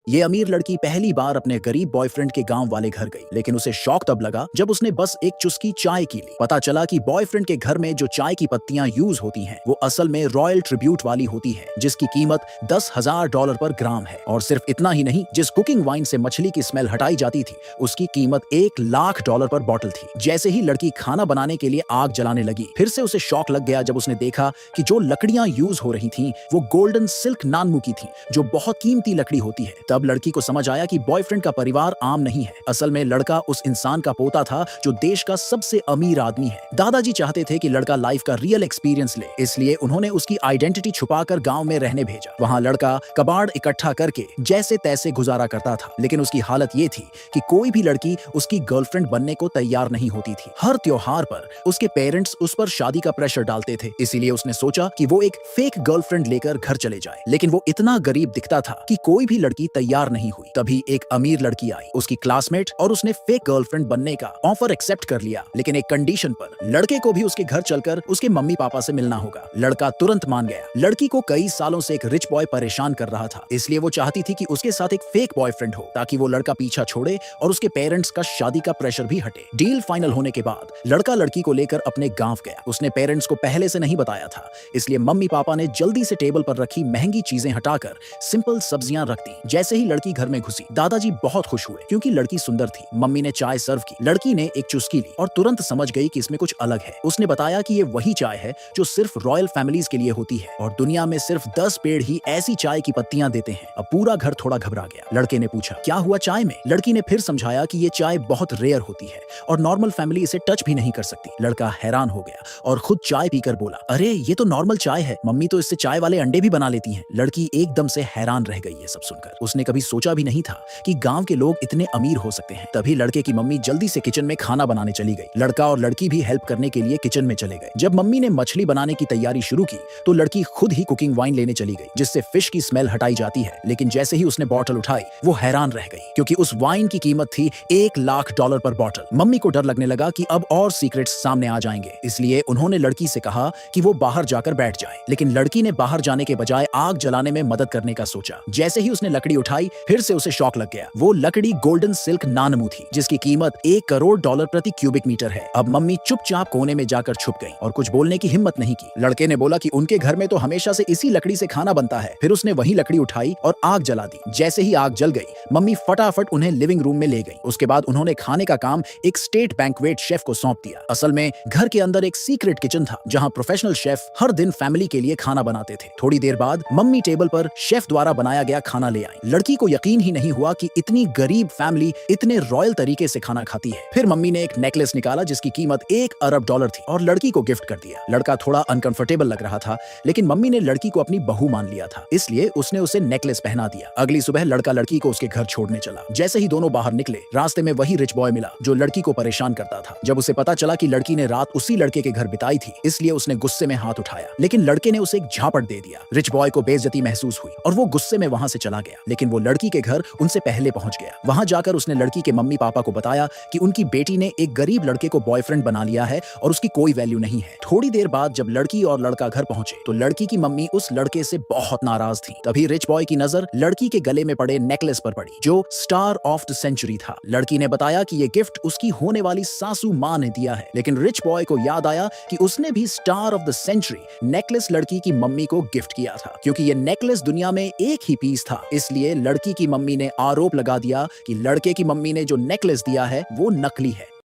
ये अमीर लड़की पहली बार अपने गरीब बॉयफ्रेंड के गांव वाले घर गई, लेकिन उसे शौक तब लगा जब उसने बस एक चुस्की चाय की ली। पता चला कि बॉयफ्रेंड के घर में जो चाय की पत्तियां यूज होती हैं, वो असल में रॉयल ट्रिब्यूट वाली होती है, जिसकी कीमत $10,000 पर ग्राम है। और सिर्फ इतना ही नहीं, जिस कुकिंग वाइन से मछली की स्मेल हटाई जाती थी, उसकी कीमत $1,00,000 पर बॉटल थी। जैसे ही लड़की खाना बनाने के लिए आग जलाने लगी, फिर से उसे शौक लग गया जब उसने देखा कि जो लकड़ियां यूज हो रही थीं, वो गोल्डन सिल्क नानमू की थीं, जो बहुत कीमती लकड़ी होती है। तब लड़की को समझ आया कि बॉयफ्रेंड का परिवार आम नहीं है। असल में लड़का उस इंसान का पोता था जो देश का सबसे अमीर आदमी है। दादाजी चाहते थे कि लड़का लाइफ का रियल एक्सपीरियंस ले, इसलिए उन्होंने उसकी आइडेंटिटी छुपाकर गांव में रहने भेजा। वहां लड़का कबाड़ इकट्ठा करके जैसे तैसे गुजारा करता था, लेकिन उसकी हालत ये थी कि कोई भी लड़की उसकी गर्लफ्रेंड बनने को तैयार नहीं होती थी। हर त्योहार पर उसके पेरेंट्स उस पर शादी का प्रेशर डालते थे, इसीलिए उसने सोचा कि वो एक फेक गर्लफ्रेंड लेकर घर चले जाए। लेकिन वो इतना गरीब दिखता था कि कोई भी लड़की तैयार नहीं हुई। तभी एक अमीर लड़की आई, उसकी क्लासमेट, और उसने फेक गर्लफ्रेंड बनने का ऑफर एक्सेप्ट कर लिया, लेकिन एक कंडीशन पर। लड़के को भी उसके घर चलकर उसके मम्मी पापा से मिलना होगा। लड़का तुरंत मान गया। लड़की को कई सालों से एक रिच बॉय परेशान कर रहा था, इसलिए वो चाहती थी कि उसके साथ एक फेक बॉयफ्रेंड हो, ताकि वो लड़का पीछा छोड़े और उसके पेरेंट्स का शादी का प्रेशर भी हटे। डील फाइनल होने के बाद लड़का लड़की को लेकर अपने गांव गया। उसने पेरेंट्स को पहले से नहीं बताया था, इसलिए मम्मी पापा ने जल्दी से टेबल पर रखी महंगी चीजें हटाकर सिंपल सब्जियां रख दी। जैसे ही लड़की घर में घुसी, दादाजी बहुत खुश हुए क्योंकि लड़की सुंदर थी। मम्मी ने चाय सर्व की। लड़की ने एक चुस्की ली और तुरंत समझ गई कि इसमें कुछ अलग है। उसने बताया कि ये वही चाय है जो सिर्फ रॉयल फैमिलीज के लिए होती है, और दुनिया में सिर्फ 10 पेड़ ही ऐसी चाय की पत्तियां देते हैं। अब पूरा घर थोड़ा घबरा गया। लड़के ने पूछा, क्या हुआ चाय में? लड़की ने फिर समझाया कि ये चाय बहुत रेयर होती है और नॉर्मल फैमिली इसे टच भी नहीं कर सकती। लड़का हैरान हो गया और खुद चाय पीकर बोला, अरे ये तो नॉर्मल चाय है, मम्मी तो इससे चाय वाले अंडे भी बना लेती हैं। लड़की एकदम से हैरान रह गई ये सब सुनकर। उसने कभी सोचा भी नहीं था कि गांव के लोग इतने अमीर हो सकते हैं। तभी लड़के की मम्मी जल्दी से किचन में खाना बनाने चली गई। लड़का और लड़की भी हेल्प करने के लिए किचन में चले गए। जब मम्मी ने मछली बनाने की तैयारी शुरू की, तो लड़की खुद ही कुकिंग वाइन लेने चली गई, जिससे फिश की स्मेल हटाई जाती है। लेकिन जैसे ही उसने बॉटल उठाई, वो हैरान रह गई, क्योंकि उस वाइन की कीमत थी $1,00,000 पर बॉटल। मम्मी को डर लगने लगा कि अब और सीक्रेट्स सामने आ जाएंगे, इसलिए उन्होंने लड़की से कहा कि वो बाहर जाकर बैठ जाए। लेकिन लड़की ने बाहर जाने के बजाय आग जलाने में मदद करने का सोचा। जैसे ही उसने लकड़ी उठाई, फिर से उसे शौक लग गया। वो लकड़ी गोल्डन सिल्क नानमू थी, जिसकी कीमत $1 करोड़ प्रति क्यूबिक मीटर है। अब मम्मी चुपचाप कोने में जाकर छुप गई और कुछ बोलने की हिम्मत नहीं की। लड़के ने बोला कि उनके घर में तो हमेशा से इसी लकड़ी से खाना बनता है। फिर उसने वही लकड़ी उठाई और आग जला दी। जैसे ही आग जल गई, मम्मी फटाफट उन्हें लिविंग रूम में ले गई। उसके बाद उन्होंने खाने का काम एक स्टेट बैंक्वेट शेफ को सौंप दिया। असल में घर के अंदर एक सीक्रेट किचन था, जहां प्रोफेशनल शेफ हर दिन फैमिली के लिए खाना बनाते थे। थोड़ी देर बाद मम्मी टेबल पर शेफ द्वारा बनाया गया खाना ले आई। लड़की को यकीन ही नहीं हुआ कि इतनी गरीब फैमिली इतने रॉयल तरीके से खाना खाती है। फिर मम्मी ने एक नेकलेस निकाला जिसकी कीमत $1 अरब थी और लड़की को गिफ्ट कर दिया। लड़का थोड़ा अनकंफर्टेबल लग रहा था, लेकिन मम्मी ने लड़की को अपनी बहू मान लिया था, इसलिए उसने उसे नेकलेस पहना दिया। अगली सुबह लड़का लड़की को उसके घर छोड़ने चला। जैसे ही दोनों बाहर निकले, रास्ते में वही रिच बॉय मिला जो लड़की को परेशान करता था। जब उसे पता चला कि लड़की ने रात उसी लड़के के घर बिताई थी, इसलिए उसने गुस्से में हाथ उठाया, लेकिन लड़के ने उसे एक झापट दे दिया। रिच बॉय को बेइज्जती महसूस हुई और वो गुस्से में वहां से चला गया, लेकिन वो लड़की के घर उनसे पहले पहुंच गया। वहां जाकर उसने लड़की के मम्मी पापा को बताया कि उनकी बेटी ने एक गरीब लड़के को बॉयफ्रेंड बना लिया है और उसकी कोई वैल्यू नहीं है। थोड़ी देर बाद जब लड़की और लड़का घर पहुंचे, तो लड़की की मम्मी उस लड़के से बहुत नाराज थी। तभी रिच बॉय की नजर लड़की के गले में पड़े नेकलेस पर पड़ी, जो स्टार ऑफ द सेंचुरी था। लड़की ने बताया कि ये गिफ्ट उसकी होने वाली सासू मां ने दिया है, लेकिन रिच बॉय को याद आया कि उसने भी star of the century necklace लड़की की मम्मी को गिफ्ट किया था। क्योंकि ये नेकलेस दुनिया में एक ही पीस था, इसलिए लड़की की मम्मी ने आरोप लगा दिया कि लड़के की मम्मी ने जो नेकलेस दिया है वो नकली है।